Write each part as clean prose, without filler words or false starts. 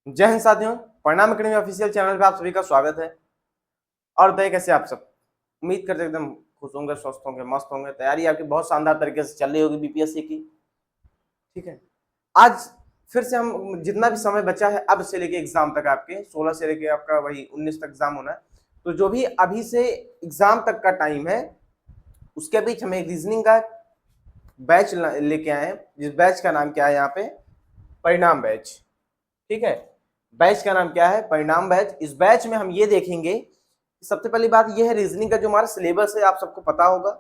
जय हिंद साथियों, परिणाम अकेडमी ऑफिशियल चैनल पे आप सभी का स्वागत है। और बताइए कैसे आप सब। उम्मीद करते एकदम खुश होंगे, स्वस्थ होंगे, मस्त होंगे। तैयारी आपकी बहुत शानदार तरीके से चल रही होगी बीपीएससी की। ठीक है, आज फिर से हम जितना भी समय बचा है अब से लेके एग्जाम तक, आपके 16 से लेके आपका वही 19 तक एग्जाम होना है, तो जो भी अभी से एग्जाम तक का टाइम है उसके बीच हमें रीजनिंग का बैच लेके आए हैं, जिस बैच का नाम क्या है यहाँ पे, परिणाम बैच। ठीक है, बैच का नाम क्या है, परिणाम बैच। इस बैच में हम ये देखेंगे, सबसे पहली बात ये है रीजनिंग का जो हमारा सिलेबस है आप सबको पता होगा,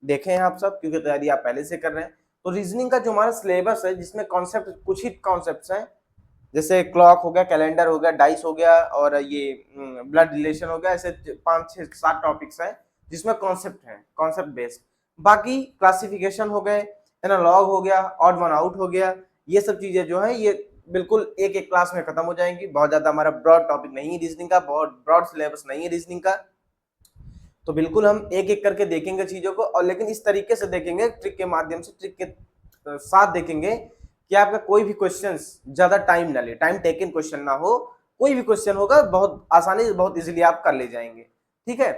देखे हैं आप सब क्योंकि तैयारी आप पहले से कर रहे हैं। तो रीजनिंग का जो हमारा सिलेबस है जिसमें कॉन्सेप्ट कुछ ही कॉन्सेप्ट्स हैं, जैसे क्लॉक हो गया, कैलेंडर हो गया, डाइस हो गया और ये ब्लड रिलेशन हो गया, ऐसे 5 6 7 टॉपिक्स हैं जिसमें कॉन्सेप्ट है, कॉन्सेप्ट बेस्ड। बाकी क्लासिफिकेशन हो गए, एनालॉग हो गया, ऑड वन आउट हो गया, ये सब चीजें जो है ये बिल्कुल एक एक क्लास में खत्म हो जाएंगी। बहुत ज्यादा हमारा ब्रॉड टॉपिक नहीं है रीजनिंग का, बहुत ब्रॉड सिलेबस नहीं है रीजनिंग का, तो बिल्कुल हम एक एक करके देखेंगे चीजों को, और लेकिन इस तरीके से देखेंगे, ट्रिक के माध्यम से, ट्रिक के साथ देखेंगे कि आपका कोई भी क्वेश्चन ज्यादा टाइम ना ले, टाइम टेकन क्वेश्चन ना हो। कोई भी क्वेश्चन होगा बहुत आसानी से, बहुत इजीली आप कर ले जाएंगे। ठीक है,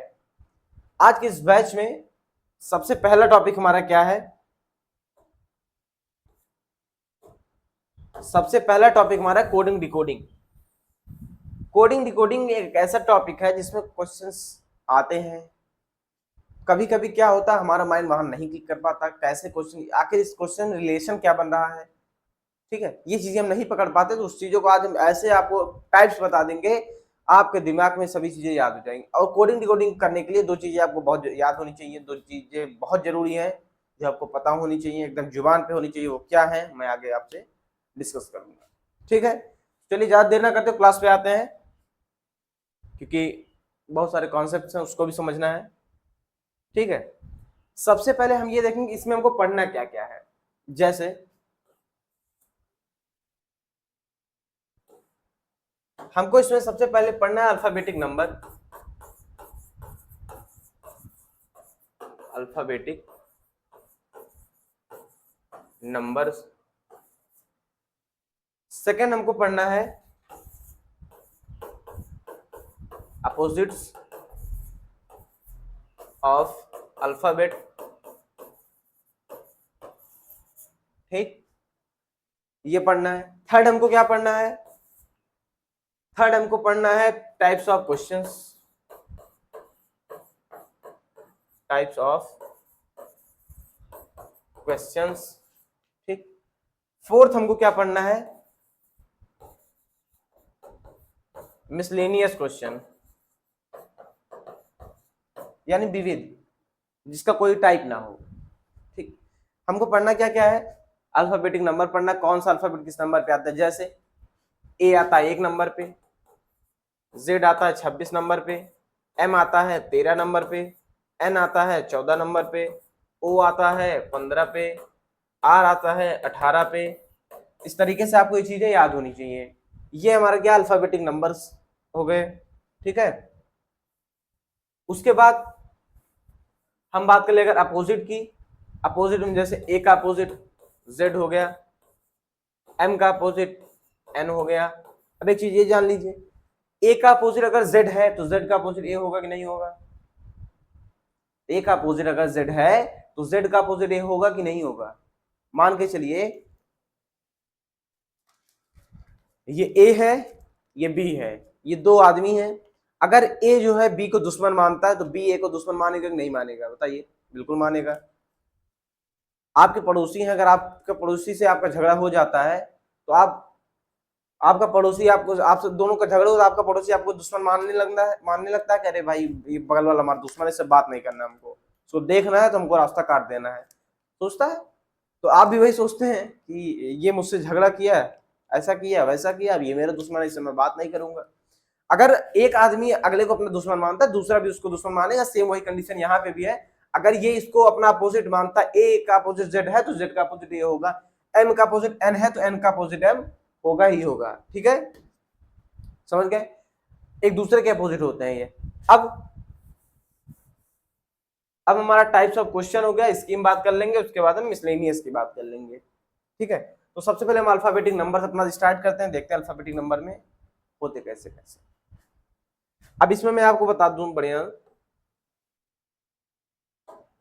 आज के इस बैच में सबसे पहला टॉपिक हमारा क्या है, सबसे पहला टॉपिक हमारा कोडिंग डिकोडिंग। कोडिंग डिकोडिंग एक ऐसा टॉपिक है जिसमें क्वेश्चंस आते हैं, कभी कभी क्या होता है हमारा माइंड वहां नहीं क्लिक कर पाता, कैसे क्वेश्चन, आखिर इस क्वेश्चन रिलेशन क्या बन रहा है। ठीक है, ये चीजें हम नहीं पकड़ पाते, तो उस चीजों को आज हम ऐसे आपको टाइप्स बता देंगे, आपके दिमाग में सभी चीजें याद हो जाएंगी। और कोडिंग डिकोडिंग करने के लिए दो चीजें आपको बहुत याद होनी चाहिए, दो चीजें बहुत जरूरी है जो आपको पता होनी चाहिए, एकदम जुबान पे होनी चाहिए। वो क्या है मैं आगे आपसे डिस्कस करूंगा। ठीक है, चलिए ज्यादा देर ना करते क्लास पे आते हैं, क्योंकि बहुत सारे कॉन्सेप्ट्स हैं उसको भी समझना है। ठीक है, सबसे पहले हम ये देखेंगे इसमें हमको पढ़ना क्या क्या है। जैसे हमको इसमें सबसे पहले पढ़ना है alphabetic number, alphabetic numbers. Second हमको पढ़ना है अपोजिट्स ऑफ अल्फाबेट। ठीक, ये पढ़ना है। थर्ड हमको क्या पढ़ना है, थर्ड हमको पढ़ना है types of questions, types of questions. ठीक, फोर्थ हमको क्या पढ़ना है, मिसलेनियस क्वेश्चन, यानी विविध, जिसका कोई टाइप ना हो। ठीक, हमको पढ़ना क्या क्या है, अल्फाबेटिक नंबर पढ़ना, कौन सा अल्फाबेट किस नंबर पे आता है। जैसे ए आता है 1 नंबर पे, जेड आता है 26 नंबर पे, एम आता है 13 नंबर पे, एन आता है 14 नंबर पे, ओ आता है 15 पे, आर आता है 18 पे। इस तरीके से आपको ये चीजें याद होनी चाहिए। ये हमारा क्या अल्फाबेटिक नंबर्स हो गए। ठीक है, उसके बाद हम बात कर ले अगर अपोजिट की, अपोजिट में जैसे ए का अपोजिट जेड हो गया, एम का अपोजिट एन हो गया। अब एक चीज ये जान लीजिए, ए का अपोजिट अगर जेड है तो जेड का अपोजिट ए होगा कि नहीं होगा। ए का अपोजिट अगर जेड है तो जेड का अपोजिट ए होगा कि नहीं होगा। मान के चलिए ये ए है, ये बी है, ये दो आदमी हैं। अगर ए जो है बी को दुश्मन मानता है तो बी ए को दुश्मन मानेगा कि नहीं मानेगा, बताइए। बिल्कुल मानेगा। आपके पड़ोसी हैं, अगर आपके पड़ोसी से आपका झगड़ा हो जाता है तो आपका पड़ोसी आपको, आपसे दोनों का झगड़ा हो तो आपका पड़ोसी आपको दुश्मन मानने लगता है कि अरे भाई ये बगल वाला हमारा दुश्मन है, इससे बात नहीं करना, हमको उसको देखना है तो हमको रास्ता काट देना है, सोचता है। तो आप भी वही सोचते हैं कि ये मुझसे झगड़ा किया, ऐसा किया, वैसा किया, अब ये मेरा दुश्मन है, इससे मैं बात नहीं करूंगा। अगर एक आदमी अगले को अपना दुश्मन मानता है, दूसरा भी उसको दुश्मन मानेगा। सेम वही कंडीशन यहाँ पे भी है। अगर ये इसको अपना अपोजिट मानता है, ए का अपोजिट जेड है तो जेड का अपोजिट ए होगा, एम का अपोजिट एन है तो एन का अपोजिट एम होगा ही होगा। ठीक है, समझ गए, एक दूसरे के अपोजिट होते हैं ये। अब हमारा टाइप्स ऑफ क्वेश्चन हो गया, इसकी हम बात कर लेंगे, उसके बाद हम मिसलेनियस की बात कर लेंगे। ठीक है, तो सबसे पहले हम अल्फाबेटिक नंबर से अपना स्टार्ट करते हैं, देखते हैं अल्फाबेटिक नंबर में होते कैसे कैसे। अब इसमें मैं आपको बता दूं बढ़िया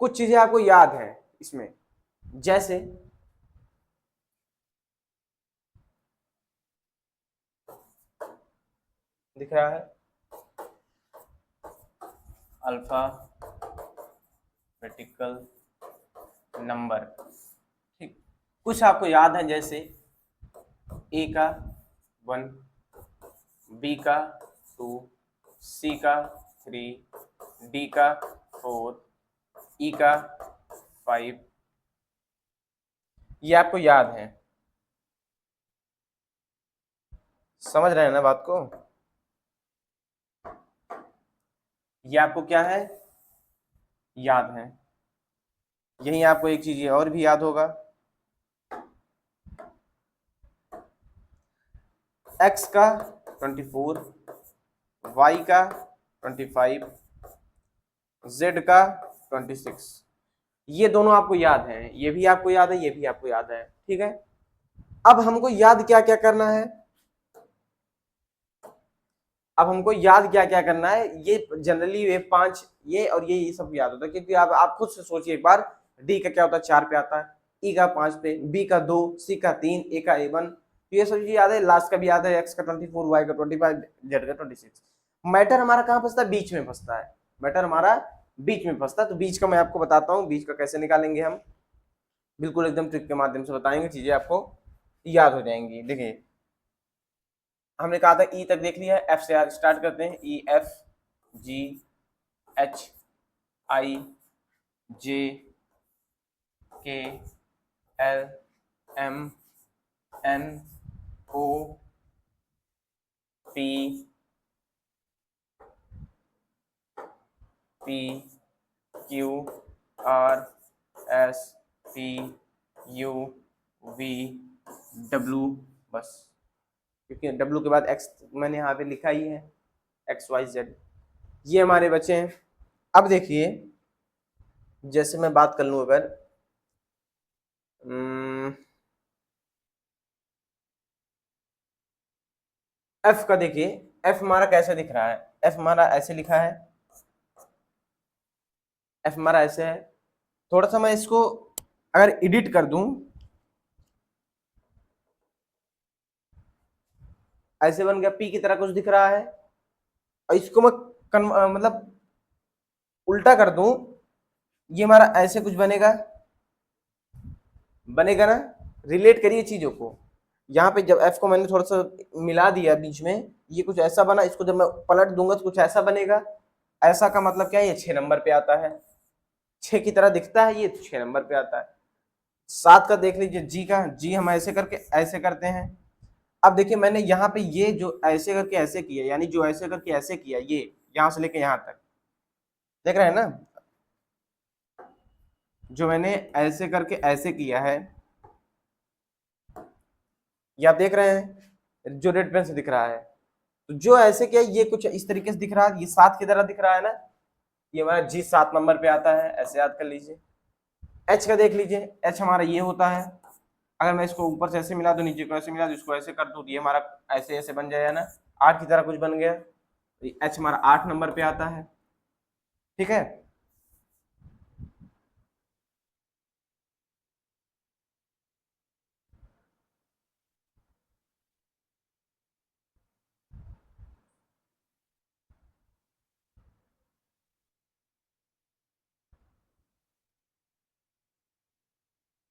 कुछ चीजें आपको याद है इसमें, जैसे दिख रहा है अल्फाबेटिकल नंबर, ठीक। कुछ आपको याद है, जैसे ए का 1, बी का 2, सी का 3, डी का 4, ई का 5, ये आपको याद है। समझ रहे हैं ना बात को? ये आपको क्या है, याद है। यही आपको एक चीज और भी याद होगा, x का 24, y का 25, z का 26, ये दोनों आपको याद है, ये भी आपको याद है, ये भी आपको याद है, ठीक है। अब हमको याद क्या क्या करना है, अब हमको याद क्या क्या करना है, ये जनरली ये 5 ये और ये सब याद होता है, क्योंकि आप खुद से सोचिए एक बार, डी का क्या होता है 4 पे आता है, ई का 5 पे, बी का 2, सी का 3, ए का 1, तो ये सब चीज याद है। लास्ट का भी याद है, एक्स का 24, वाई का 25, जेड का 26। मैटर हमारा कहाँ फंसता है, बीच में फंसता है, मैटर हमारा बीच में फंसता है। तो बीच का मैं आपको बताता हूँ, बीच का कैसे निकालेंगे हम, बिल्कुल एकदम ट्रिक के माध्यम से बताएंगे, चीजें आपको याद हो जाएंगी। देखिए हमने कहा था ई तक देख लिया है, एफ से स्टार्ट करते हैं, ई F G H I J K L M N O P P Q R S T U V W, बस, क्योंकि डब्ल्यू के बाद एक्स मैंने यहाँ पे लिखा ही है, एक्स वाई जेड, ये हमारे बचे हैं। अब देखिए जैसे मैं बात कर लूँ अगर एफ का, देखिए एफ हमारा कैसे दिख रहा है, एफ हमारा ऐसे लिखा है, एफ हमारा ऐसे है। थोड़ा सा मैं इसको अगर एडिट कर दूं, ऐसे बन गया, पी की तरह कुछ दिख रहा है, और इसको मैं मतलब उल्टा कर दूं, ये हमारा ऐसे कुछ बनेगा, बनेगा ना। रिलेट करिए चीजों को, यहाँ पे जब एफ को मैंने थोड़ा सा मिला दिया बीच में, ये कुछ ऐसा बना, इसको जब मैं पलट दूंगा तो कुछ ऐसा बनेगा। ऐसा का मतलब क्या है, ये 6 नंबर पे आता है, 6 की तरह दिखता है, ये 6 नंबर पे आता है। 7 का देख लीजिए, जी का, जी हम ऐसे करके ऐसे करते हैं। अब देखिए मैंने यहाँ पे ये जो ऐसे करके ऐसे किया, यानी जो ऐसे करके ऐसे किया, ये यहाँ से लेके यहाँ तक, देख रहे हैं ना, जो मैंने ऐसे करके ऐसे किया है, ये आप देख रहे हैं जो रेड पेन से दिख रहा है, तो जो ऐसे किया ये कुछ इस तरीके से दिख रहा है, ये 7 की तरह दिख रहा है ना, ये हमारा जी 7 नंबर पे आता है, ऐसे याद कर लीजिए। एच का देख लीजिए, एच हमारा ये होता है, अगर मैं इसको ऊपर से ऐसे मिला दूं, नीचे को ऐसे मिला दूं, इसको ऐसे कर दूं, ये हमारा ऐसे ऐसे बन जाएगा ना, 8 की तरह कुछ बन गया, एच हमारा 8 नंबर पे आता है, ठीक है।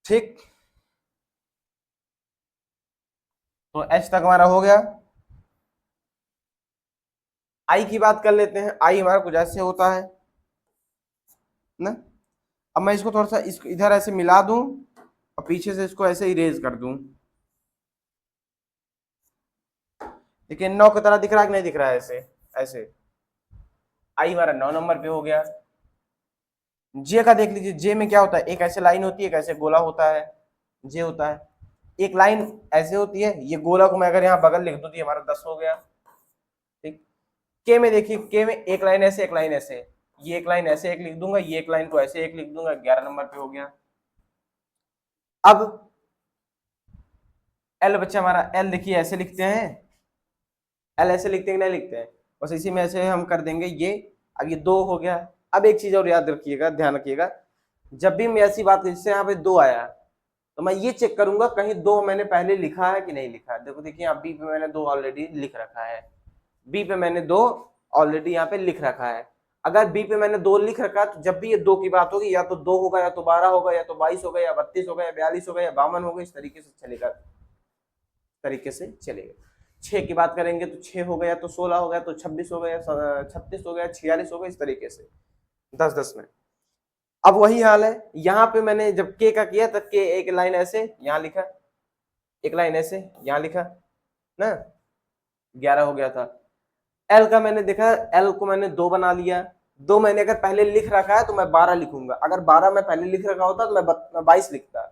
ठीक, तो एच तक हमारा हो गया। आई की बात कर लेते हैं, आई हमारा कुछ ऐसे होता है ना। अब मैं इसको थोड़ा सा इसको इधर ऐसे मिला दूं, और पीछे से इसको ऐसे इरेज कर दूं, लेकिन 9 की तरह दिख रहा है कि नहीं दिख रहा है, ऐसे ऐसे, आई हमारा 9 नंबर पे हो गया। जे का देख लीजिए, जे में क्या होता है, एक ऐसे लाइन होती है, एक ऐसे गोला होता है, जे होता है, एक लाइन ऐसे होती है, ये गोला को मैं अगर यहाँ बगल लिख दूं तो ये हमारा 10 हो गया, ठीक। के में देखिए, के में एक लाइन ऐसे, एक लाइन ऐसे, ये एक लाइन ऐसे एक लिख दूंगा, ये एक लाइन को ऐसे एक लिख दूंगा, 11 नंबर पे हो गया। अब एल बच्चा हमारा, एल देखिए ऐसे लिखते हैं, एल ऐसे लिखते हैं कि नहीं लिखते हैं, बस इसी में ऐसे हम कर देंगे ये। अब ये 2 हो गया। अब एक चीज और याद रखिएगा, ध्यान रखिएगा, जब भी मैं ऐसी बात जिससे यहाँ पे 2 आया तो मैं ये चेक करूंगा कहीं 2 मैंने पहले लिखा है कि नहीं लिखा है। देखो देखिए यहाँ बी पे मैंने 2 ऑलरेडी लिख रखा है, बी पे मैंने 2 ऑलरेडी यहाँ पे लिख रखा है। अगर बी पे मैंने 2 लिख रखा है तो जब भी ये 2 की बात होगी या तो 2 होगा, या तो 12 होगा, या तो 22 होगा, या 32 होगा, या 42 होगा, या 52 होगा, इस तरीके से चलेगा, तरीके से चलेगा। 6 की बात करेंगे तो 6 हो गया, तो 16 हो गया, तो 26 हो गया, 36 हो गया, 46 हो गया, इस तरीके से 10-10 में। अब वही हाल है यहाँ पे, मैंने जब के का किया तब के एक लाइन ऐसे यहाँ लिखा, एक लाइन ऐसे यहाँ लिखा ना, 11 हो गया था। एल का मैंने देखा, एल को मैंने 2 बना लिया। 2 मैंने अगर पहले लिख रखा है तो मैं 12 लिखूंगा, अगर 12 मैं पहले लिख रखा होता तो मैं 22 लिखता।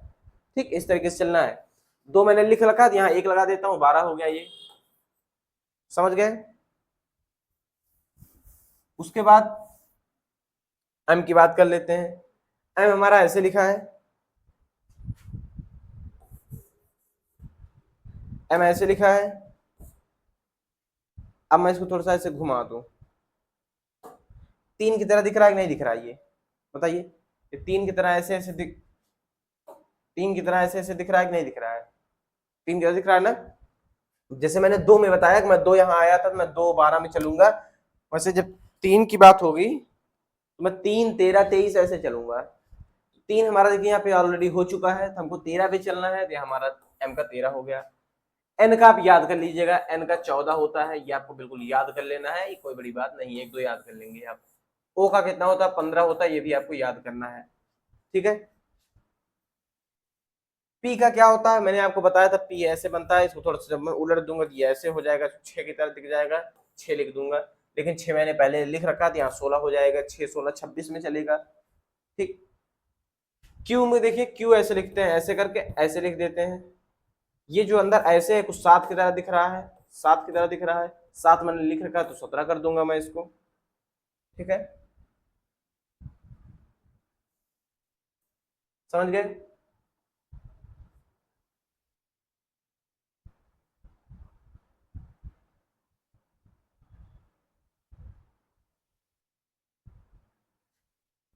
ठीक, इस तरीके से चलना है। 2 मैंने लिख रखा है, यहाँ 1 लगा देता हूँ, 12 हो गया ये, समझ गए। उसके बाद एम की बात कर लेते हैं। एम हमारा ऐसे लिखा है, एम ऐसे लिखा है। अब मैं इसको थोड़ा सा ऐसे घुमा दूं, 3 की तरह दिख रहा है कि नहीं दिख रहा है, ये बताइए। ये 3 की तरह ऐसे ऐसे दिख, 3 की तरह ऐसे ऐसे दिख रहा है कि नहीं दिख रहा है, 3 की तरह दिख रहा है ना। जैसे मैंने 2 में बताया कि मैं 2 यहाँ आया था तो मैं 2 12 में चलूंगा, वैसे जब 3 की बात होगी तो मैं 3 13 23 ऐसे चलूंगा। 3 हमारा देखिए यहाँ पे ऑलरेडी हो चुका है, तो हमको 13 पे चलना है, तो हमारा एम का 13 हो गया। एन का आप याद कर लीजिएगा, एन का 14 होता है, ये आपको बिल्कुल याद कर लेना है, ये कोई बड़ी बात नहीं है, 1-2 याद कर लेंगे आप। ओ का कितना होता है, 15 होता है, ये भी आपको याद करना है, ठीक है। पी का क्या होता है, मैंने आपको बताया था, पी ऐसे बनता है, इसको थोड़ा सा जब मैं उलट दूंगा तो ये ऐसे हो जाएगा, 6 की तरह दिख जाएगा, 6 लिख दूंगा, लेकिन 6 मैंने पहले लिख रखा था, यहाँ 16 हो जाएगा, 6 16 26 में चलेगा, ठीक। क्यू में देखिए, क्यू ऐसे लिखते हैं, ऐसे करके ऐसे लिख देते हैं। ये जो अंदर ऐसे है कुछ 7 की तरह दिख रहा है, 7 की तरह दिख रहा है, 7 मैंने लिख रखा है तो 17 कर दूंगा मैं इसको, ठीक है, समझ गए।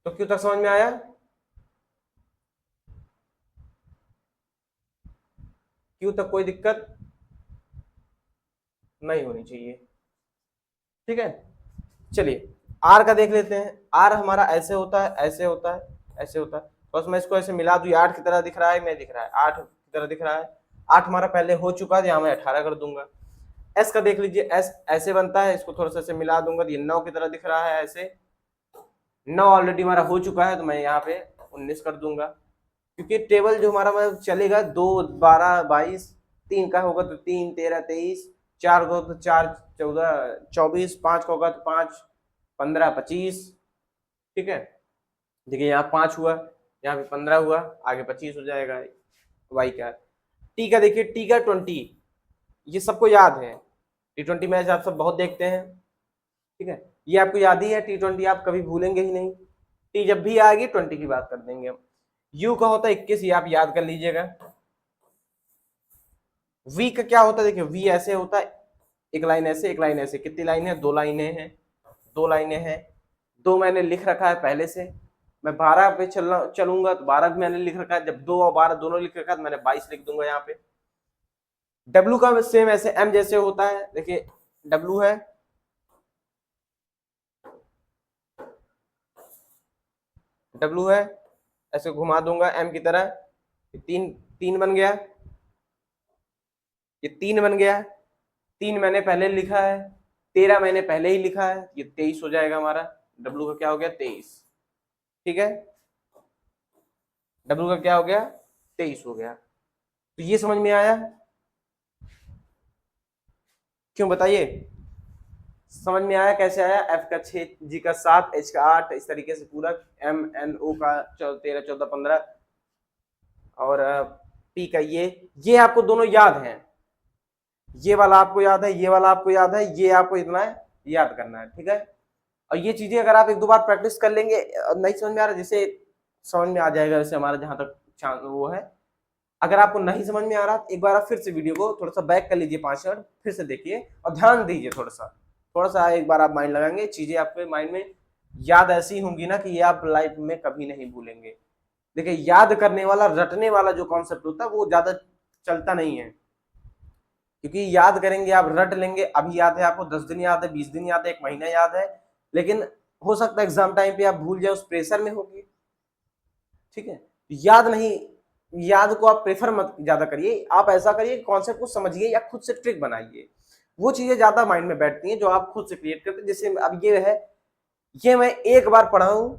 तो क्यों तक समझ में आया, क्यों तक कोई दिक्कत नहीं होनी चाहिए, ठीक है। चलिए आर का देख लेते हैं। आर हमारा ऐसे होता है, ऐसे होता है, ऐसे होता है, बस मैं इसको ऐसे मिला दूं, 8 की तरह दिख रहा है, नहीं दिख रहा है, 8 की तरह दिख रहा है, 8 हमारा पहले हो चुका है, यहाँ मैं 18 कर दूंगा। एस का देख लीजिए, एस ऐसे बनता है, इसको थोड़ा सा ऐसे मिला दूंगा, ये 9 की तरह दिख रहा है, ऐसे 9 ऑलरेडी हमारा हो चुका है, तो मैं यहाँ पे 19 कर दूंगा, क्योंकि टेबल जो हमारा चलेगा 2 12 22, 3 का होगा तो 3 13 23, 4 का तो 4 14 24, 5 का होगा तो 5 15 25, ठीक है। देखिए यहाँ 5 हुआ, यहाँ पे 15 हुआ, आगे 25 हो जाएगा वाई का। टी का देखिए, टी का 20, ये सबको याद है, T20 मैच आप सब बहुत देखते हैं, ठीक है, ये आपको याद ही है, T20 आप कभी भूलेंगे ही नहीं। टी जब भी आएगी 20 की बात कर देंगे हम। यू का होता है 21, ये आप याद कर लीजिएगा। वी का क्या होता है, देखिए वी ऐसे होता है, एक लाइन ऐसे, एक लाइन ऐसे, कितनी लाइन है, 2 लाइनें हैं, 2 लाइनें हैं, 2 मैंने लिख रखा है पहले से, मैं 12 पे चलूंगा तो 12 मैंने लिख रखा है, जब 2 और 12 दोनों लिख रखा है तो मैंने 22 लिख दूंगा यहाँ पे। डब्ल्यू का सेम ऐसे एम जैसे होता है, देखिए डब्ल्यू है, डब्ल्यू है, ऐसे घुमा दूंगा एम की तरह, 3 3 बन गया, ये 3 बन गया, 3 मैंने पहले लिखा है, 13 मैंने पहले ही लिखा है, ये 23 हो जाएगा हमारा, डब्ल्यू का क्या हो गया 23, ठीक है, डब्ल्यू का क्या हो गया 23 हो गया। तो ये समझ में आया, क्यों बताइए, समझ में आया कैसे आया, एफ का 6, जी का 7, एच का 8, इस तरीके से पूरा, एम एन ओ का 13 14 15, और पी का ये आपको दोनों याद हैं, ये वाला आपको याद है, ये वाला आपको याद है, ये आपको इतना है याद करना है, ठीक है। और ये चीजें अगर आप 1-2 बार प्रैक्टिस कर लेंगे, नहीं समझ में आ रहा, जैसे समझ में आ जाएगा, जैसे हमारा जहां तक वो है, अगर आपको नहीं समझ में आ रहा एक बार आप फिर से वीडियो को थोड़ा सा बैक कर लीजिए 5 मिनट, फिर से देखिए और ध्यान दीजिए थोड़ा सा एक बार आप माइंड लगाएंगे, चीजें आपके माइंड में याद ऐसी होंगी ना कि ये आप लाइफ में कभी नहीं भूलेंगे। देखिए याद करने वाला, रटने वाला जो कॉन्सेप्ट होता है वो ज्यादा चलता नहीं है, क्योंकि याद करेंगे आप, रट लेंगे, अभी याद है आपको 10 दिन याद है, 20 दिन याद है, 1 महीना याद है, लेकिन हो सकता है एग्जाम टाइम पे आप भूल जाए, उस प्रेशर में होगी। ठीक है, याद नहीं, याद को आप प्रेफर मत ज्यादा करिए, आप ऐसा करिए कॉन्सेप्ट को समझिए या खुद से ट्रिक बनाइए, वो चीजें ज्यादा माइंड में बैठती हैं जो आप खुद से क्रिएट करते हैं। जैसे अब ये है, ये मैं एक बार पढ़ा हूं,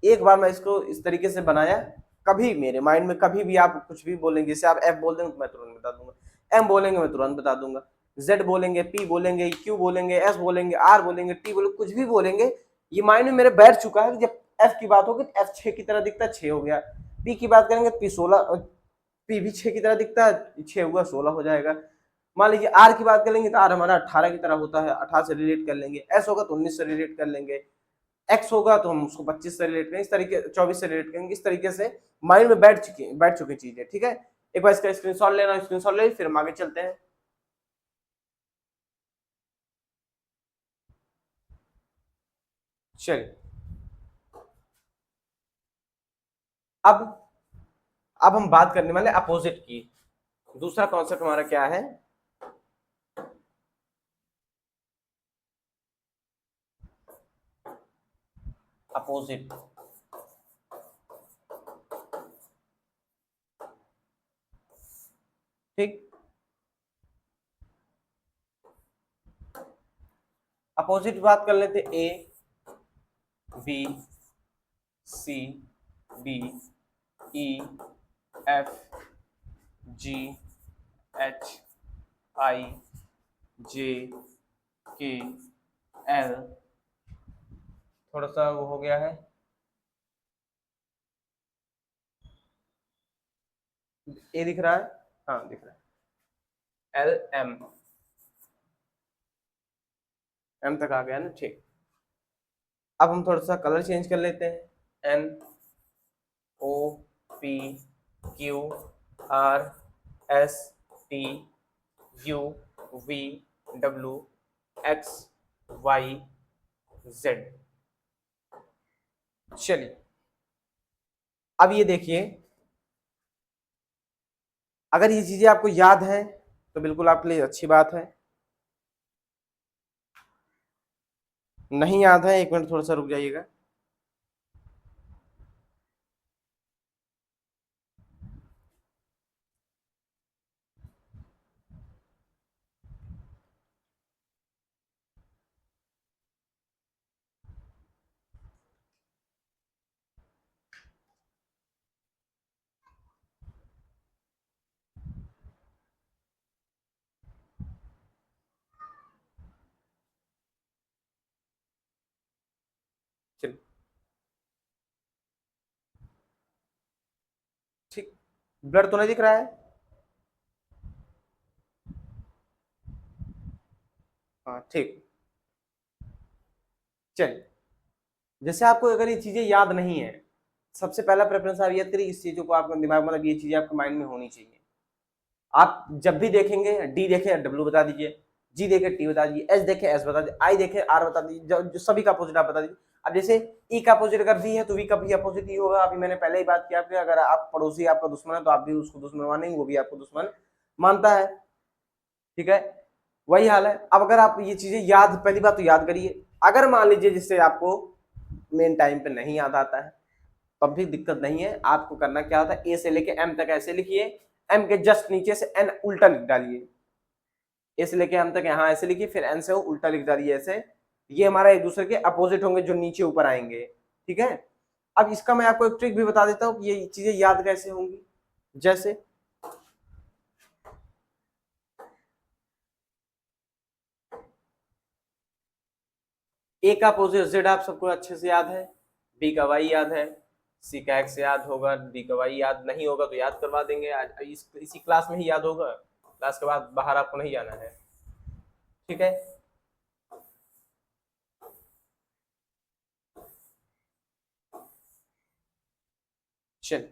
एक बार मैं इसको इस तरीके से बनाया, कभी मेरे माइंड में कभी भी आप कुछ भी बोलेंगे, जैसे आप एफ बोल देंगे तो मैं तुरंत बता दूंगा, एम बोलेंगे मैं तुरंत बता दूंगा, जेड बोलेंगे, पी बोलेंगे, क्यू बोलेंगे, एस बोलेंगे, आर बोलेंगे, टी बोलेंगे, कुछ भी बोलेंगे, ये माइंड में मेरे बैठ चुका है कि जब एफ की बात होगी एफ 6 की तरह दिखता है, 6 हो गया, पी की बात करेंगे पी 16, पी भी 6 की तरह दिखता है, 6 हुआ 16 हो जाएगा। मान लीजिए आर की बात करेंगे तो आर हमारा 18 की तरह होता है, 18 से रिलेट कर लेंगे, एस होगा तो 19 से रिलेट कर लेंगे, एक्स होगा तो हम उसको 25 से रिलेट करेंगे, इस तरीके 24 से रिलेट करेंगे, इस तरीके से माइंड में बैठ चुकी चीजें। ठीक है, एक बार इसका स्क्रीनशॉट लेना, स्क्रीनशॉट ले फिर हम आगे चलते हैं। चलिए, अब अब हम बात करने वाले अपोजिट की। दूसरा कॉन्सेप्ट हमारा क्या है, अपोजिट। ठीक, अपोजिट बात कर लेते, A B C D E F G H I J K L, थोड़ा सा वो हो गया है, ए दिख रहा है, हाँ दिख रहा है, एल एम, एम तक आ गया ना। ठीक, अब हम थोड़ा सा कलर चेंज कर लेते हैं, N O P Q R S T U V W X Y Z. चलिए, अब ये देखिए, अगर ये चीजें आपको याद है तो बिल्कुल आपके लिए अच्छी बात है, नहीं याद है 1 मिनट थोड़ा सा रुक जाइएगा। चलिए, ठीक, ब्लड तो नहीं दिख रहा है, हाँ ठीक। चलिए, जैसे आपको अगर ये चीजें याद नहीं है, सबसे पहला प्रेफरेंस आप याद करिए, इस चीजों को आपका दिमाग, मतलब ये चीजें आपके माइंड में होनी चाहिए। आप जब भी देखेंगे, डी देखे डब्ल्यू बता दीजिए, जी देखे टी बता दीजिए, एच देखे एस बता दीजिए, आई देखे आर बता दीजिए, जो सभी का अपोजिट आप बता दीजिए। अब जैसे ई का अपोजिट अगर वी है तो वी का भी अपोजिट ही होगा। अभी मैंने पहले ही बात किया कि अगर आप पड़ोसी आपका दुश्मन है तो आप भी उसको दुश्मन मानेंगे, वो भी आपको दुश्मन मानता है। ठीक है, वही हाल है। अब अगर आप ये चीजें याद, पहली बात तो याद करिए, अगर मान लीजिए जिससे आपको मेन टाइम पे नहीं याद आता है तब भी दिक्कत नहीं है, आपको करना क्या होता है, ए से लेके एम तक ऐसे लिखिए, एम के जस्ट नीचे से एन उल्टा लिख डालिए, ए से लेके एम तक यहाँ ऐसे लिखिए, फिर एन से वो उल्टा लिख डालिए ऐसे, ये हमारा एक दूसरे के अपोजिट होंगे जो नीचे ऊपर आएंगे। ठीक है, अब इसका मैं आपको एक ट्रिक भी बता देता हूँ कि ये चीजें याद कैसे होंगी। जैसे ए का अपोजिट जेड आप सबको अच्छे से याद है, बी का वाई याद है, सी का एक्स याद होगा, डी का वाई याद नहीं होगा तो याद करवा देंगे, आज इसी क्लास में ही याद होगा, क्लास के बाद बाहर आपको नहीं जाना है। ठीक है, चल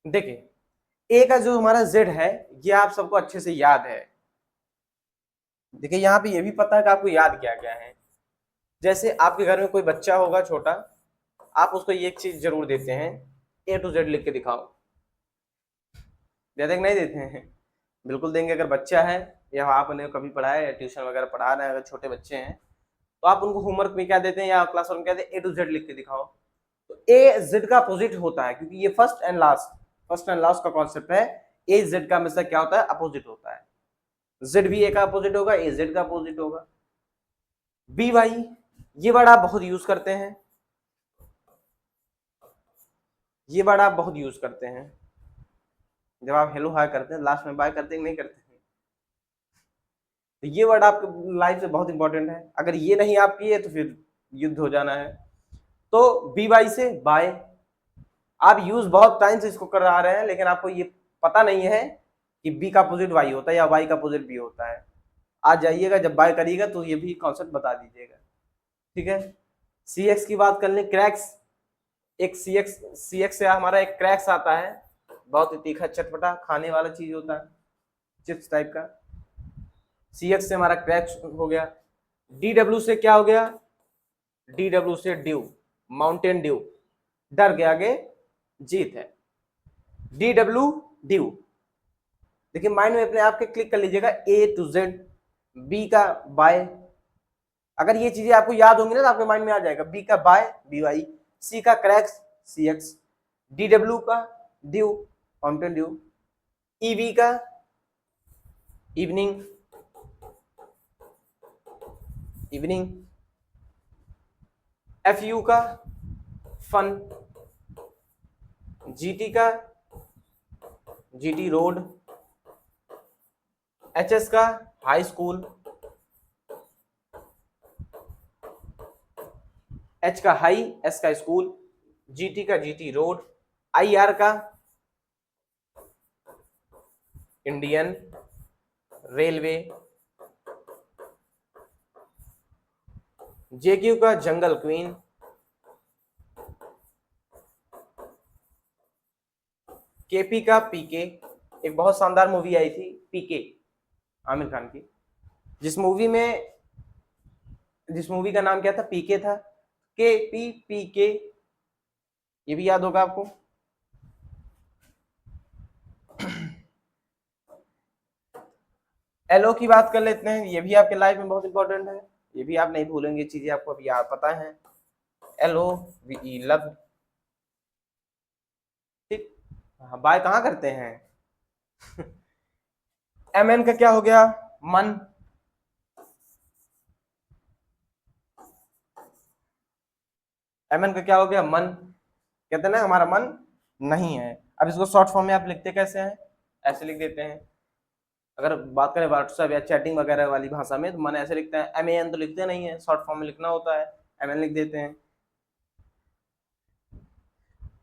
देखिए ए का जो हमारा जेड है ये आप सबको अच्छे से याद है। देखिए यहाँ पे ये भी पता है कि आपको याद क्या क्या है। जैसे आपके घर में कोई बच्चा होगा छोटा, आप उसको ये एक चीज जरूर देते हैं, ए टू जेड लिख के दिखाओ। देते कि नहीं देते हैं? बिल्कुल देंगे। अगर बच्चा है या आपने कभी पढ़ाया या ट्यूशन वगैरह पढ़ा रहे हैं, अगर छोटे बच्चे हैं तो आप उनको होमवर्क में क्या देते हैं या क्लासरूम में क्या देते हैं, ए टू जेड लिख के दिखाओ। तो ए जेड का अपोजिट होता है, क्योंकि ये फर्स्ट एंड लास्ट का कॉन्सेप्ट है। ए जेड का हमेशा क्या होता है, अपोजिट होता है। जेड भी ए का अपोजिट होगा, ए जेड का अपोजिट होगा। बी वाई, ये वर्ड आप बहुत यूज करते हैं, ये वर्ड आप बहुत यूज करते हैं जब आप हेलो हाय करते हैं, लास्ट में बाय करते हैं नहीं करते हैं। तो ये वर्ड आपके लाइफ से बहुत इंपॉर्टेंट है। अगर ये नहीं आप किए तो फिर युद्ध हो जाना है। तो बी वाई से बाय, आप यूज बहुत टाइम से इसको कर आ रहे हैं, लेकिन आपको ये पता नहीं है कि बी का अपोजिट वाई होता है या वाई का अपोजिट बी होता है। आज जाइएगा जब बाय करिएगा तो ये भी कॉन्सेप्ट बता दीजिएगा, ठीक है। सी एक्स की बात कर लें, क्रैक्स। एक सी एक्स से हमारा एक क्रैक्स आता है, बहुत ही तीखा चटपटा खाने वाला चीज होता है, चिप्स टाइप का। सी एक्स से हमारा क्रैक्स हो गया। डी डब्ल्यू से क्या हो गया, डी डब्ल्यू से ड्यू, माउंटेन ड्यू, डर के आगे जीत है। डी डब्ल्यू ड्यू, देखिए माइंड में अपने आप के क्लिक कर लीजिएगा, ए टू जेड, बी का बाय। अगर ये चीजें आपको याद होंगी ना तो आपके माइंड में आ जाएगा। बी का बाय, बी वाई। सी का cracks, C X. D W का ड्यू, माउंटेन ड्यू। ईवी का इवनिंग, इवनिंग। एफ यू का फन। जीटी का जीटी रोड। एच एस का हाई स्कूल। एच का हाई, एस का स्कूल। जीटी का जीटी रोड। आई आर का इंडियन रेलवे। जेक्यू का जंगल क्वीन। केपी का पीके। एक बहुत शानदार मूवी आई थी पीके, आमिर खान की, जिस मूवी का नाम क्या था, पीके था। के पी पी के, ये भी याद होगा आपको। एलओ की बात कर लेते हैं, ये भी आपके लाइफ में बहुत इंपॉर्टेंट है, ये भी आप नहीं भूलेंगे, चीजें आपको अभी याद पता है। एलओ वी लव, ठीक। बाय कहाँ करते हैं? एम एन का क्या हो गया, मन। एम एन का क्या हो गया, मन। कहते हैं ना हमारा मन नहीं है। अब इसको शॉर्ट फॉर्म में आप लिखते कैसे हैं, ऐसे लिख देते हैं। अगर बात करें व्हाट्सएप या चैटिंग वगैरह वाली भाषा में तो मन ऐसे लिखते हैं, एम ए एन तो लिखते नहीं है, शॉर्ट फॉर्म में लिखना होता है, एम एन लिख देते हैं।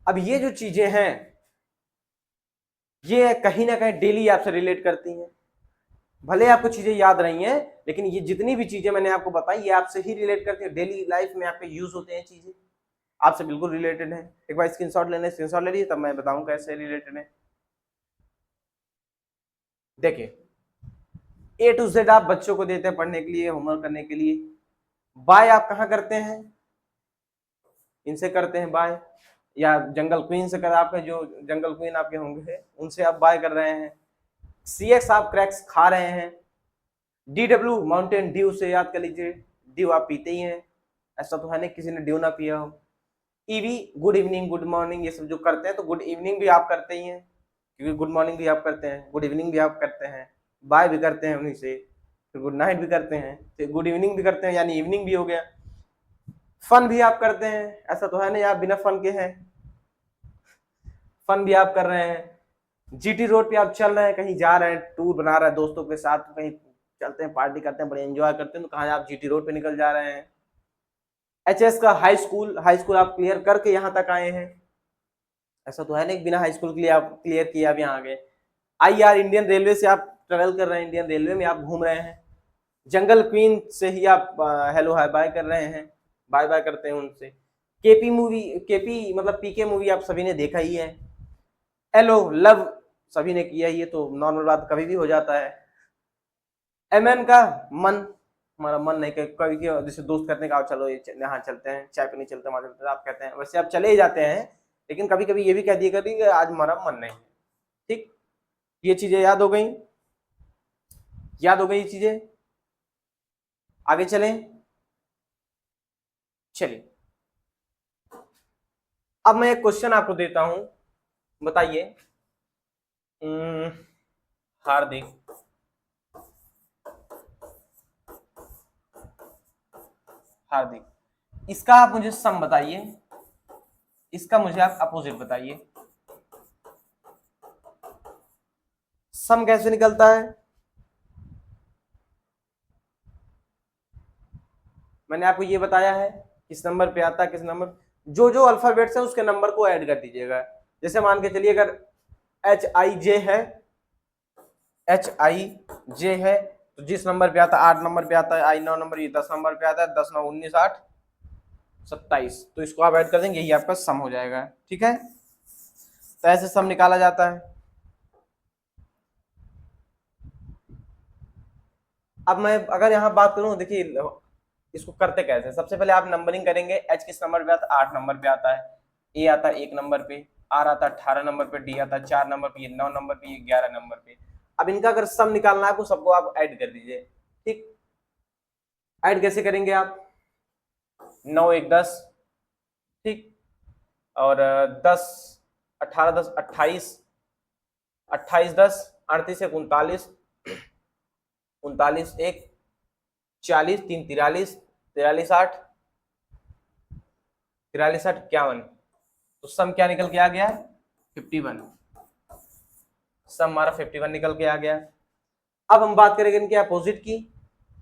अब ये जो चीजें हैं ये कहीं ना कहीं डेली आपसे रिलेट करती हैं। भले आपको चीजें याद नहीं है, लेकिन ये जितनी भी चीजें मैंने आपको बताई ये आपसे ही रिलेट करती है, डेली लाइफ में आपके यूज होते हैं, चीजें आपसे बिल्कुल रिलेटेड है। एक बार स्क्रीनशॉट स्क्रीनशॉट ले लीजिए, तब मैं बताऊं कैसे रिलेटेड है। देखिए ए टू जेड आप बच्चों को देते हैं पढ़ने के लिए, होमवर्क करने के लिए। बाय आप कहाँ करते हैं, इनसे करते हैं बाय, या जंगल क्वीन से कर, आपके जो जंगल क्वीन आपके होंगे उनसे आप बाय कर रहे हैं। सी एक्स आप क्रैक्स खा रहे हैं। डी डब्ल्यू माउंटेन ड्यू से याद कर लीजिए, ड्यू आप पीते ही हैं, ऐसा तो है नहीं किसी ने ड्यू ना पिया हो। EV good evening, good morning, ये सब जो करते हैं तो गुड इवनिंग भी आप करते ही हैं, क्योंकि गुड मॉर्निंग भी आप करते हैं, गुड इवनिंग भी आप करते हैं, बाय भी करते हैं उन्हीं से, फिर गुड नाइट भी करते हैं, फिर गुड इवनिंग भी करते हैं, यानी इवनिंग भी हो गया। फन भी आप करते हैं, ऐसा तो है नहीं आप बिना फन के हैं, फन भी आप कर रहे हैं। जीटी रोड पे आप चल रहे हैं, कहीं जा रहे हैं, टूर बना रहे हैं दोस्तों के साथ, कहीं चलते हैं, पार्टी करते हैं, बड़े एंजॉय करते हैं, तो कहाँ आप जीटी रोड पे निकल जा रहे हैं। एच एस का हाई स्कूल आप क्लियर करके यहाँ तक आए हैं, ऐसा तो है नहीं बिना हाई स्कूल क्लियर किया आप यहाँ आ गए। आई आर इंडियन रेलवे से आप ट्रेवल कर रहे हैं, इंडियन रेलवे में आप घूम रहे हैं। जंगल क्वीन से ही आप हेलो हाय बाय कर रहे हैं, बाय बाय करते हैं उनसे। केपी मतलब पीके मूवी आप सभी ने देखा ही है। एलो लव सभी ने किया, ये तो नॉर्मल बात, कभी भी हो जाता है। एमएन का मन, हमारा मन नहीं, कभी जैसे दोस्त कहते हैं कि आओ चलो यहाँ चलते हैं, चाय पीने चलते हैं, वहां चलते हैं, आप कहते हैं, वैसे आप चले ही जाते हैं, लेकिन कभी कभी ये भी कह दिया कभी कि आज हमारा मन नहीं है। ठीक, ये चीजें याद हो गई, याद हो गई ये चीजें। आगे चलें, चलिए अब मैं एक क्वेश्चन आपको देता हूं, बताइए। हार्दिक हार्दिक इसका आप मुझे सम बताइए, इसका मुझे आप अपोजिट बताइए। सम कैसे निकलता है? मैंने आपको ये बताया है किस नंबर पे आता है, किस नंबर, जो जो अल्फाबेट्स है उसके नंबर को ऐड कर दीजिएगा। जैसे मान के चलिए अगर HIJ है, HIJ है, तो जिस नंबर पे आता है 8 नंबर पे आता है, I 9 नंबर, ये 10 नंबर पे आता है, 10 9 19 8 27, तो इसको आप ऐड कर देंगे, यही आपका सम हो जाएगा। ठीक है, तो ऐसे सम निकाला जाता है। अब मैं अगर यहाँ बात करूं, देखिए इसको करते कैसे, सबसे पहले आप नंबरिंग करेंगे। H किस नंबर पे आता है? 8 नंबर पे आता है। A आता है 1 नंबर पे, R आता है 18 नंबर पे, D आता है 4 नंबर पे, ये 9 नंबर पे, ये 11 नंबर पे। अब इनका अगर सम निकालना है आपको, सबको आप ऐड कर दीजिए। ठीक, ऐड कैसे करेंगे आप? 9 1 10, ठीक, और 10 18 10 28, 28 10 38 1 39, 39 1 40 3 43, 43 8, 43 8 51, तो सम क्या निकल के आ गया? 51। सम हमारा 51 निकल के आ गया। अब हम बात करेंगे इनके अपोजिट की,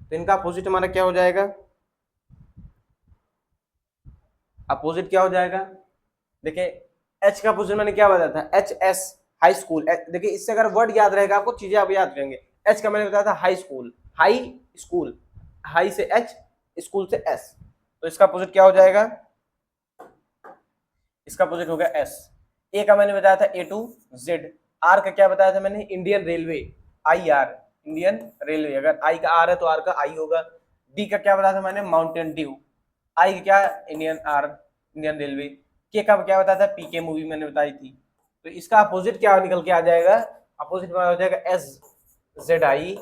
तो इनका अपोजिट हमारा क्या हो जाएगा? अपोजिट क्या हो जाएगा? देखिए एच का अपोजिट मैंने क्या बताया था? HS high school. देखिए इससे अगर वर्ड याद रहेगा आपको, चीजें आप याद करेंगे। एच का मैंने बताया था high school, high school, high से H, स्कूल से S, तो इसका अपोजिट क्या हो जाएगा? इसका अपोजिट हो गया S। ए का मैंने बताया था A to Z। आर का क्या बताया था मैंने? Indian railway, IR, Indian railway. अगर आई का आर है तो आर का आई होगा। डी का क्या बताया था मैंने? Mountain Dew. आई का क्या? Indian R, Indian Railway. K का क्या बताया था? PK मूवी मैंने बताई थी। तो इसका अपोजिट क्या निकल के आ जाएगा? अपोजिट हो जाएगा SZI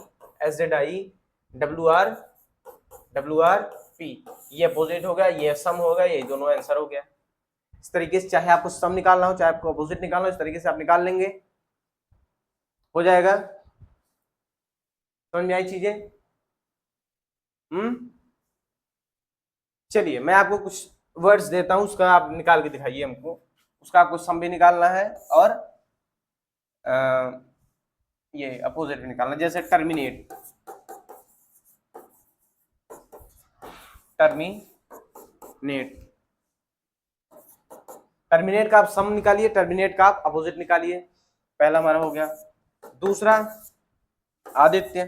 WR P। ये अपोजिट हो गया, ये सम हो गया, ये दोनों आंसर हो गया। इस तरीके से चाहे आपको सम निकालना हो, चाहे आपको अपोजिट निकालना हो, इस तरीके से आप निकाल लेंगे, हो जाएगा। समझ में आई चीजें? चलिए मैं आपको कुछ वर्ड्स देता हूं, उसका आप निकाल के दिखाइए हमको। उसका आपको सम भी निकालना है और ये अपोजिट भी निकालना। जैसे टर्मिनेट, टर्मिनेट, टर्मिनेट का आप सम निकालिए, टर्मिनेट का आप अपोजिट निकालिए। पहला हमारा हो गया। दूसरा आदित्य,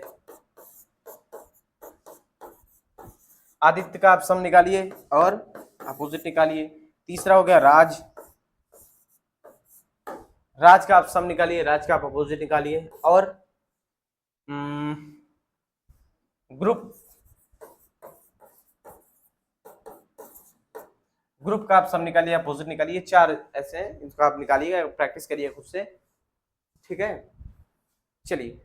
आदित्य का आप सम निकालिए और अपोजिट निकालिए। तीसरा हो गया राज, राज का आप सम निकालिए, राज का आप अपोजिट निकालिए। और ग्रुप, ग्रुप का आप सम निकालिए, अपोजिट निकालिए। 4 ऐसे हैं, इनका आप निकालिएगा, प्रैक्टिस करिए खुद से। ठीक है, चलिए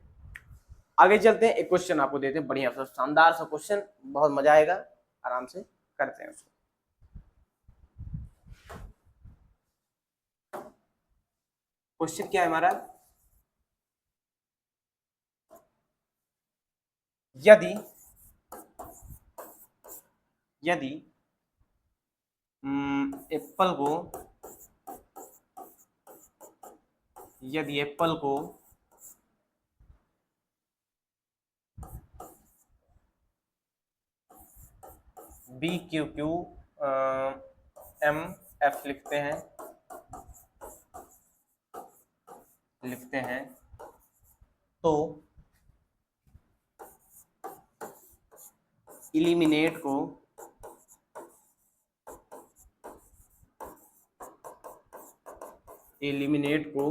आगे चलते हैं। एक क्वेश्चन आपको देते हैं, बढ़िया सा शानदार सा क्वेश्चन, बहुत मजा आएगा, आराम से करते हैं उसको। क्वेश्चन क्या है हमारा? यदि यदि एप्पल को, यदि एप्पल को BQQ MF लिखते हैं तो इलिमिनेट को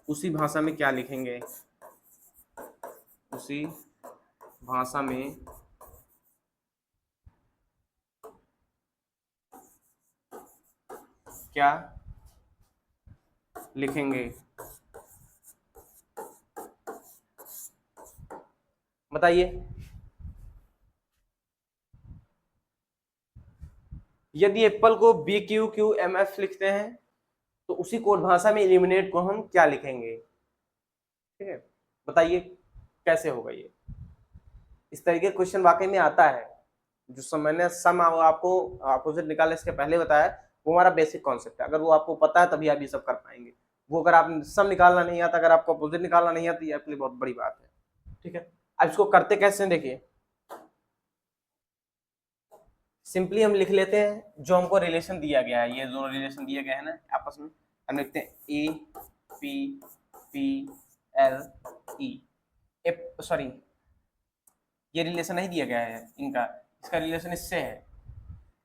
उसी भाषा में क्या लिखेंगे, उसी भाषा में क्या लिखेंगे, बताइए। यदि एप्पल को BQQMF लिखते हैं तो उसी कोड भाषा में इल्यूमिनेट को हम क्या लिखेंगे, ठीक है, बताइए कैसे होगा ये। इस तरीके का क्वेश्चन वाकई में आता है। जो मैंने सम आपको अपोजिट निकालने इसके पहले बताया, वो हमारा बेसिक कॉन्सेप्ट है। अगर वो आपको पता है तभी आप ये सब कर पाएंगे। वो अगर आप सम निकालना नहीं आता, अगर आपको अपोजिट निकालना नहीं आता, ये आपके लिए बहुत बड़ी बात है, ठीक है। अब इसको करते कैसे हैं, देखिए सिंपली हम लिख लेते हैं जो हमको रिलेशन दिया गया है, ये दोनों रिलेशन दिए गए हैं ना आपस में, हम लिखते हैं APPLE, सॉरी ये रिलेशन नहीं दिया गया है इनका, इसका रिलेशन इससे है।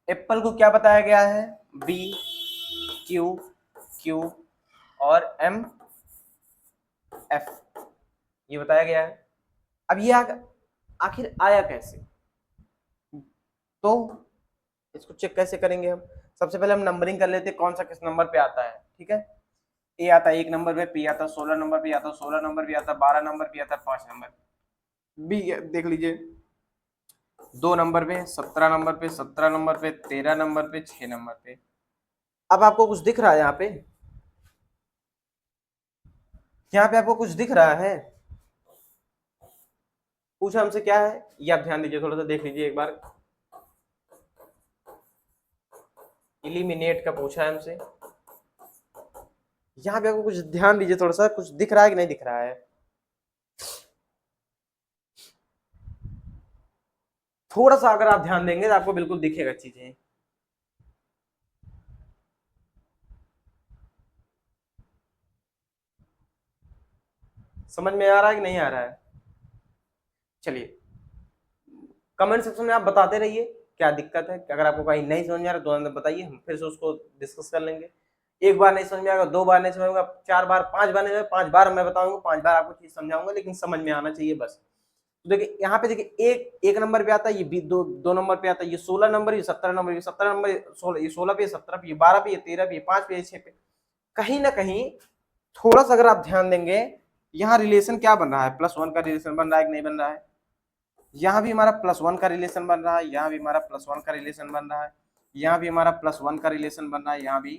एप्पल को क्या बताया गया है, BQQ और MF ये बताया गया है। अब ये आखिर आया कैसे, तो इसको चेक कैसे करेंगे हम। सबसे पहले हम नंबरिंग कर लेते हैं, कौन सा किस नंबर पे आता है, ठीक है। ए आता है 1 नंबर पे, पी आता है 16 नंबर पे, आता है 16 नंबर पे, आता है 12 नंबर पे, आता है 5 नंबर। बी देख लीजिए 2 नंबर पे, 17 नंबर पे, 17 नंबर पे, 13 नंबर पे, 6 नंबर पे। अब आपको कुछ दिख रहा है यहाँ पे, आपको कुछ दिख रहा है, पूछा हमसे क्या है, ये आप ध्यान दीजिए, थोड़ा सा देख लीजिए एक बार। इलिमिनेट का पूछा है हमसे, यहाँ पे आपको कुछ ध्यान दीजिए, थोड़ा सा कुछ दिख रहा है कि नहीं दिख रहा है। थोड़ा सा अगर आप ध्यान देंगे तो आपको बिल्कुल दिखेगा चीजें। समझ में आ रहा है कि नहीं आ रहा है, चलिए कमेंट सेक्शन में आप बताते रहिए क्या दिक्कत है। अगर आपको कहीं नहीं समझ में आ रहा तो अंदर बताइए, हम फिर से उसको डिस्कस कर लेंगे। एक बार नहीं समझ में आएगा, 2 बार नहीं समझ में आएगा, 4 बार, 5 बार नहीं समझ, 5 बार मैं बताऊंगा, 5 बार आपको चीज समझाऊंगा, लेकिन समझ में आना चाहिए बस। तो देखिए यहाँ पे देखिए एक नंबर पे आता है, ये 2 नंबर पे आता है, ये 16 नंबर, ये 17 नंबर, ये 17 नंबर, 16, ये 16 पे, 17 पे, ये 12 पे, ये 13 पे, ये 5 पे, ये 6 पे। कहीं ना कहीं थोड़ा सा अगर आप ध्यान देंगे, यहाँ रिलेशन क्या बन रहा है, +1 का रिलेशन बन रहा है कि नहीं बन रहा है। यहाँ भी हमारा +1 का रिलेशन बन रहा है, यहाँ भी हमारा +1 का रिलेशन बन रहा है, यहाँ भी हमारा +1 का रिलेशन बन रहा है, यहाँ भी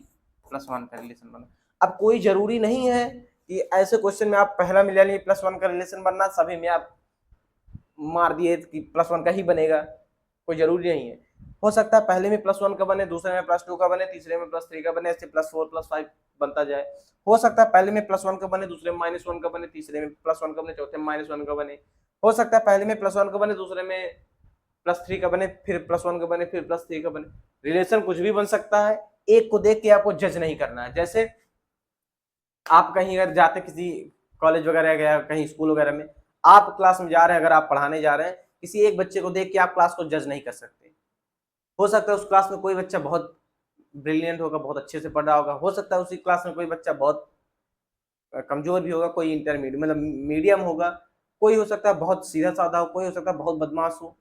+1 का रिलेशन बन रहा है। अब कोई जरूरी नहीं है कि ऐसे क्वेश्चन में आप पहला मिला लिए +1 का रिलेशन बनना, सभी में आप मार दिए कि +1 का ही बनेगा, कोई जरूरी नहीं है। हो सकता है पहले में +1 का बने, दूसरे में +2 का बने, तीसरे में +3 का बने, ऐसे +4 +5 बनता जाए। हो सकता है पहले में +1 का बने, दूसरे में -1 का बने, तीसरे में +1 का बने, चौथे में -1 का बने। हो सकता है पहले में +1 का बने, दूसरे में +3 का बने, फिर +1 का बने, फिर +3 का बने। रिलेशन कुछ भी बन सकता है, एक को देख के आपको जज नहीं करना है। जैसे आप कहीं अगर जाते किसी कॉलेज वगैरह गया, कहीं स्कूल वगैरह में, आप क्लास में जा रहे हैं, अगर आप पढ़ाने जा रहे हैं, किसी एक बच्चे को देख के आप क्लास को जज नहीं कर सकते। हो सकता है उस क्लास में कोई बच्चा बहुत ब्रिलियंट होगा, बहुत अच्छे से पढ़ रहा होगा, हो सकता है उसी क्लास में कोई बच्चा बहुत कमजोर भी होगा, कोई इंटरमीडिएट मतलब मीडियम होगा, कोई हो सकता है बहुत सीधा साधा हो, कोई हो सकता है बहुत बदमाश हो।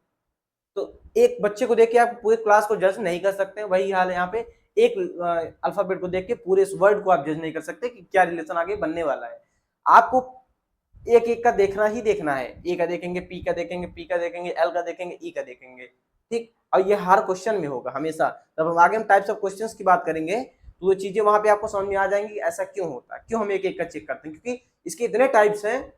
तो एक बच्चे को देख के आप पूरे क्लास को जज नहीं कर सकते। वही हाल है यहाँ पे, एक अल्फाबेट को देख के पूरे इस वर्ड को आप जज नहीं कर सकते कि क्या रिलेशन आगे बनने वाला है। आपको एक एक का देखना ही देखना है, ए का देखेंगे, पी का देखेंगे, पी का देखेंगे, एल का देखेंगे, ई का देखेंगे, ठीक। और ये हर क्वेश्चन में होगा हमेशा। जब हम आगे हम टाइप्स ऑफ क्वेश्चंस की बात करेंगे तो वो चीजें वहां पे आपको समझ में आ जाएंगी ऐसा क्यों होता है, क्यों हम एक एक का चेक करते हैं, क्योंकि इसके इतने टाइप्स हैं,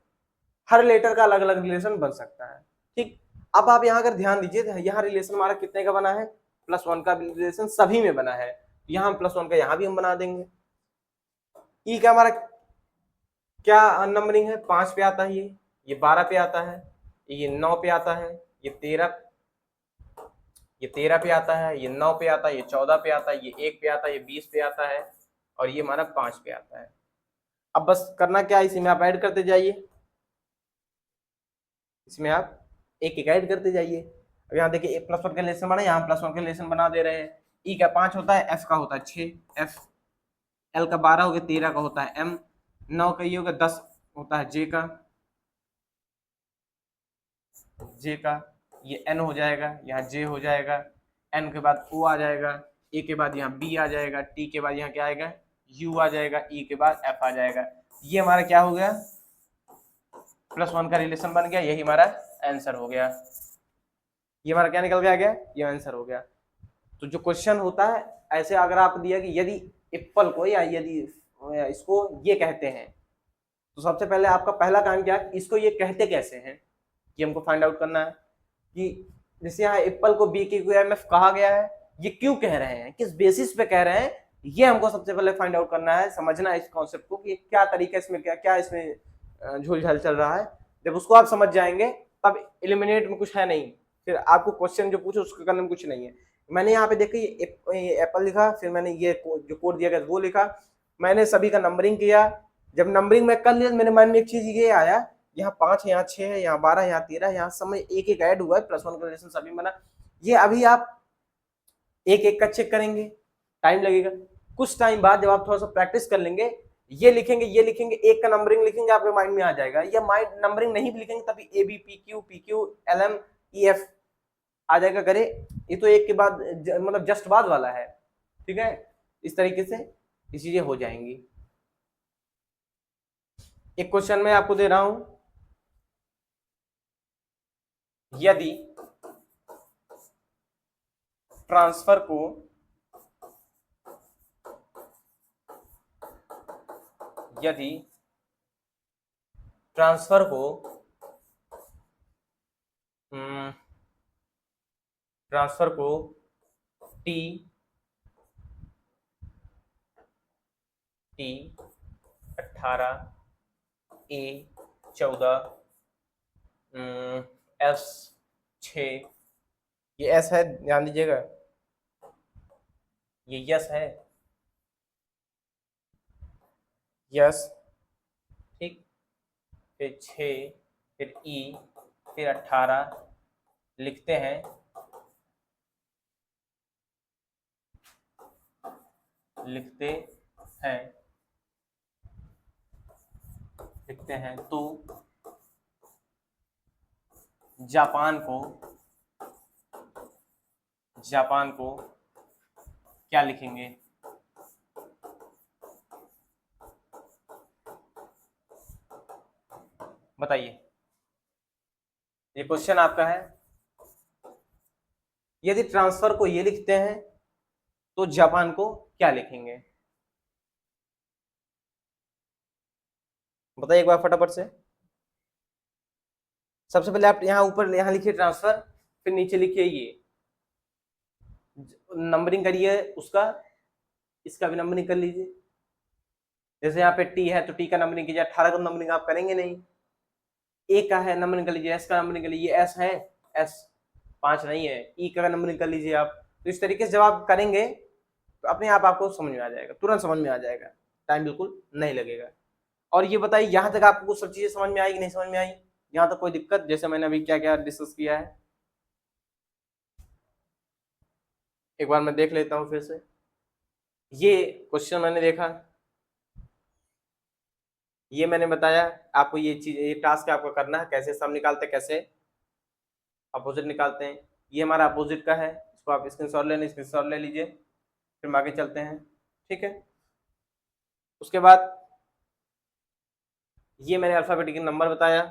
हर लेटर का अलग अलग रिलेशन बन सकता है, ठीक। अब आप यहाँ अगर ध्यान दीजिए, यहाँ रिलेशन हमारा कितने का बना है, +1 का रिलेशन सभी में बना है। यहाँ +1 का यहाँ भी हम बना देंगे। ई का हमारा क्या नंबरिंग है, 5 पे आता है, ये 12 पे आता है, ये 9 पे आता है, ये 13 पे आता है, ये 9 पे आता है, ये 14 पे आता है, ये 1 पे आता है, ये 20 पे आता है, और ये हमारा 5 पे आता है। अब बस करना क्या है, इसी में आप ऐड करते जाइए, इसमें आप एक एक ऐड करते जाइए। अब यहाँ देखिए +1 का रिलेशन बना, यहाँ +1 का रिलेशन बना दे रहे हैं। ई का 5 होता है, एफ का होता है 6, एफ, एल का 12 हो गया, 13 का होता है एम, 9 का ये होगा, 10 होता है जे का, जे का ये n हो जाएगा, यहाँ j हो जाएगा, n के बाद o आ जाएगा, a के बाद यहाँ b आ जाएगा, t के बाद यहाँ क्या आएगा, u आ जाएगा, e के बाद f आ जाएगा। ये हमारा क्या हो गया, +1 का रिलेशन बन गया, यही हमारा आंसर हो गया। ये हमारा क्या निकल के आ गया, ये आंसर हो गया। तो जो क्वेश्चन होता है ऐसे, अगर आप दिया कि यदि एप्पल को या यदि इसको ये कहते हैं, तो सबसे पहले आपका पहला काम क्या है, इसको ये कहते कैसे हैं, ये हमको फाइंड आउट करना है। कि जैसे यहाँ एप्पल को BQMF कहा गया है, ये क्यों कह रहे हैं, किस बेसिस पे कह रहे हैं, ये हमको सबसे पहले फाइंड आउट करना है, समझना है इस कॉन्सेप्ट को कि क्या तरीका इसमें, क्या क्या इसमें झूल झाल चल रहा है। जब उसको आप समझ जाएंगे तब एलिमिनेट में कुछ है नहीं, फिर आपको क्वेश्चन जो पूछो उसके करने में कुछ नहीं है। मैंने यहाँ पे देखिए एप्पल लिखा, फिर मैंने ये जो कोड दिया गया वो लिखा, मैंने सभी का नंबरिंग किया। जब नंबरिंग में कर लिया मेरे मन में एक चीज ये आया, यहाँ 5 है, यहाँ 6 है, यहाँ 12, यहाँ 13, यहाँ सब में एक एक ऐड हुआ है, +1 का रिलेशन सभी बना। ये अभी आप एक एक का चेक करेंगे, टाइम लगेगा। कुछ टाइम बाद जब आप थोड़ा सा प्रैक्टिस कर लेंगे, ये लिखेंगे, ये लिखेंगे, एक का नंबरिंग लिखेंगे, आपके माइंड में आ जाएगा। ये माइंड नंबरिंग नहीं भी लिखेंगे तभी ABPQ LM EF आ जाएगा। करे ये तो एक के बाद मतलब जस्ट बाद वाला है, ठीक है। इस तरीके से ये चीजें हो जाएंगी। एक क्वेश्चन मैं आपको दे रहा हूं, यदि ट्रांसफर को T 18 A 14 S 6, ये S है, ध्यान दीजिएगा, ये यस है, यस, ठीक, फिर 6, फिर E, फिर 18 लिखते हैं, तो जापान को क्या लिखेंगे, बताइए। ये क्वेश्चन आपका है, यदि ट्रांसफर को ये लिखते हैं तो जापान को क्या लिखेंगे, बताइए एक बार फटाफट से। सबसे पहले आप यहाँ ऊपर यहाँ लिखिए ट्रांसफर, फिर नीचे लिखिए ये नंबरिंग करिए उसका, इसका भी नंबरिंग कर लीजिए। जैसे यहाँ पे T है तो T का नंबरिंग कीजिए, 18 का नंबरिंग आप करेंगे नहीं। A का है नंबरिंग कर लीजिए, S का नंबरिंग कर लीजिए, S है, S 5 नहीं है, E का नंबरिंग कर लीजिए आप। तो इस तरीके से जब आप करेंगे तो अपने आप आपको समझ में आ जाएगा, तुरंत समझ में आ जाएगा, टाइम बिल्कुल नहीं लगेगा। और ये बताइए यहाँ तक आपको सब चीजें समझ में आई कि नहीं समझ में आई, यहाँ तक कोई दिक्कत, जैसे मैंने अभी क्या क्या डिस्कस किया है, एक बार मैं देख लेता हूँ फिर से। ये क्वेश्चन मैंने देखा, ये मैंने बताया आपको, ये चीज, ये टास्क आपको करना है, कैसे सम निकालते हैं, कैसे अपोजिट निकालते हैं। ये हमारा अपोजिट का है, इसको आप स्क्रीनशॉट ले लीजिए, फिर हम आगे चलते हैं, ठीक है। उसके बाद ये मैंने अल्फाबेटिक नंबर बताया,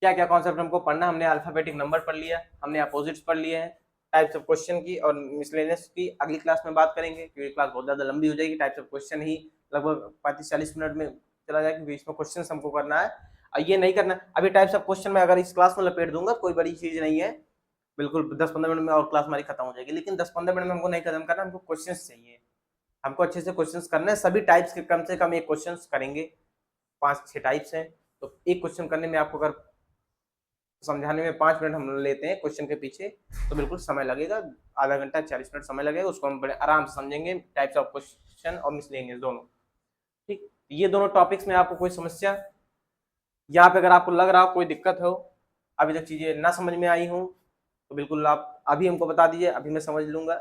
क्या क्या कॉन्सेप्ट हमको पढ़ना, हमने अल्फाबेटिक नंबर पढ़ लिया, हमने अपोजिट्स पढ़ लिए हैं, टाइप्स ऑफ क्वेश्चन की और मिसलेनियस की अगली क्लास में बात करेंगे, क्योंकि क्लास बहुत ज़्यादा लंबी हो जाएगी, टाइप्स ऑफ क्वेश्चन ही लगभग 35-40 मिनट में चला जाएगा, क्योंकि इसमें क्वेश्चन हमको करना है और ये नहीं करना अभी। टाइप्स ऑफ क्वेश्चन में अगर इस क्लास में लपेट दूंगा कोई बड़ी चीज़ नहीं है, बिल्कुल 10-15 मिनट में और क्लास हमारी खत्म हो जाएगी, लेकिन 10-15 मिनट में हमको नहीं खत्म करना, हमको क्वेश्चन चाहिए, हमको अच्छे से क्वेश्चन करना है, सभी टाइप्स के कम से कम एक क्वेश्चन करेंगे, 5-6 टाइप्स हैं, तो एक क्वेश्चन करने में आपको अगर समझाने में 5 मिनट हम लेते हैं क्वेश्चन के पीछे, तो बिल्कुल समय लगेगा, आधा घंटा 40 मिनट समय लगेगा, उसको हम बड़े आराम से समझेंगे, टाइप्स ऑफ क्वेश्चन और मिसलेनियस दोनों, ठीक। ये दोनों टॉपिक्स में आपको कोई समस्या, यहाँ पे अगर आपको लग रहा हो कोई दिक्कत हो, अभी तक चीजें ना समझ में आई हो, तो बिल्कुल आप अभी हमको बता दीजिए, अभी मैं समझ लूंगा,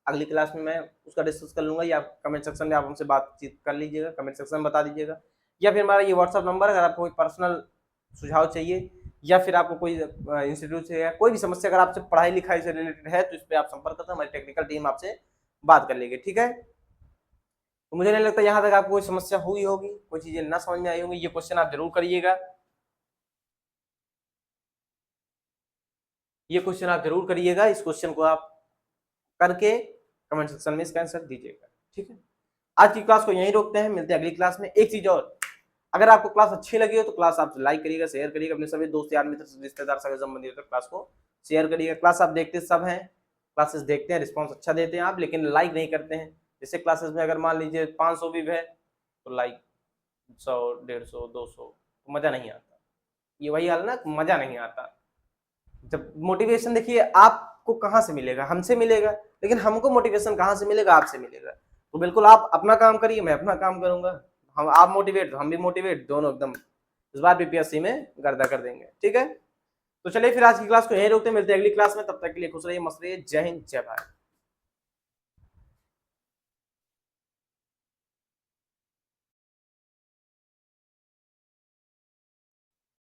अगली क्लास में मैं उसका डिस्कस कर लूंगा, या कमेंट सेक्शन में आप हमसे बातचीत कर लीजिएगा, कमेंट सेक्शन में बता दीजिएगा, या फिर हमारा ये व्हाट्सअप नंबर है, अगर आपको कोई पर्सनल सुझाव चाहिए या फिर आपको कोई इंस्टीट्यूट से या कोई भी समस्या अगर आपसे पढ़ाई लिखाई से रिलेटेड है तो इस पर आप संपर्क करते हैं, हमारी टेक्निकल टीम आपसे बात कर लेगी। ठीक है, तो मुझे नहीं लगता यहाँ तक आपको कोई समस्या हुई होगी, कोई चीजें ना समझ में आई होंगी। ये क्वेश्चन आप जरूर करिएगा, ये क्वेश्चन आप जरूर करिएगा, इस क्वेश्चन को आप करके कमेंट सेक्शन में इसका आंसर दीजिएगा। ठीक है, आज की क्लास को यहीं रोकते हैं, मिलते हैं अगली क्लास में। एक चीज और, अगर आपको क्लास अच्छी लगी हो तो क्लास आप लाइक करिएगा, शेयर करिएगा, अपने सभी दोस्त यार मित्र रिश्तेदार सगे संबंधी तक क्लास को शेयर करिएगा। क्लास आप देखते सब हैं, क्लासेस देखते हैं, रिस्पॉन्स अच्छा देते हैं आप, लेकिन लाइक नहीं करते हैं। जैसे क्लासेस में अगर मान लीजिए 500 भी है तो लाइक 100 150 200 तो मजा नहीं आता। ये वही हाल ना, मजा नहीं आता। जब मोटिवेशन देखिए आपको कहाँ से मिलेगा, हमसे मिलेगा, लेकिन हमको मोटिवेशन कहाँ से मिलेगा, आपसे मिलेगा। तो बिल्कुल आप अपना काम करिए, मैं अपना काम करूंगा, हम आप मोटिवेट तो हम भी मोटिवेट, दोनों एकदम इस बार बीपीएससी में गर्दा कर देंगे। ठीक है, तो चलिए फिर आज की क्लास को यहीं रोकते हैं, मिलते हैं अगली क्लास में, तब तक के लिए खुश रहिए, मस्त रहिए, जय हिंद जय भारत।